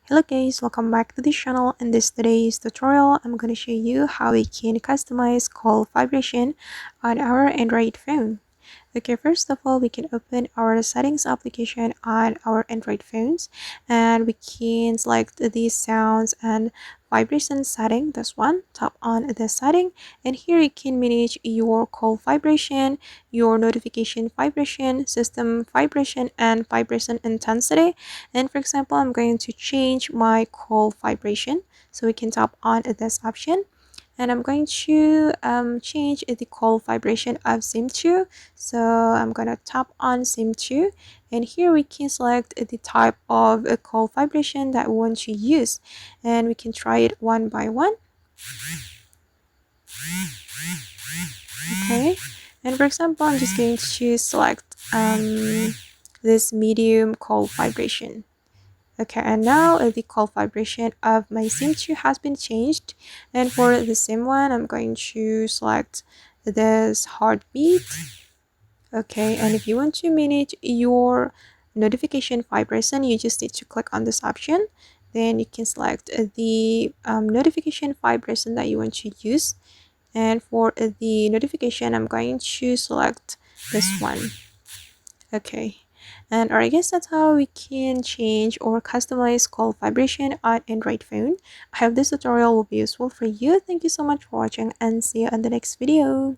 Hello guys, welcome back to this channel. In this today's tutorial, I'm going to show you how we can customize call vibration on our Android phone. Okay, first of all, we can open our settings application on our Android phones and we can select the sounds and vibration setting. This one, tap on the setting, and here you can manage your call vibration, your notification vibration, system vibration, and vibration intensity. And for example, I'm going to change my call vibration, so we can tap on this option, and I'm going to change the call vibration of SIM2. So I'm gonna tap on SIM2, and here we can select the type of a call vibration that we want to use, and we can try it one by one. Okay, and for example, I'm just going to select this medium call vibration. Okay, and now the call vibration of my SIM2 has been changed, and for the SIM one, I'm going to select this heartbeat. Okay, and if you want to manage your notification vibration, you just need to click on this option. Then you can select the notification vibration that you want to use, and for the notification, I'm going to select this one. Okay, and I guess that's how we can change or customize call vibration on Android phone. I hope this tutorial will be useful for you. Thank you so much for watching, and see you on the next video.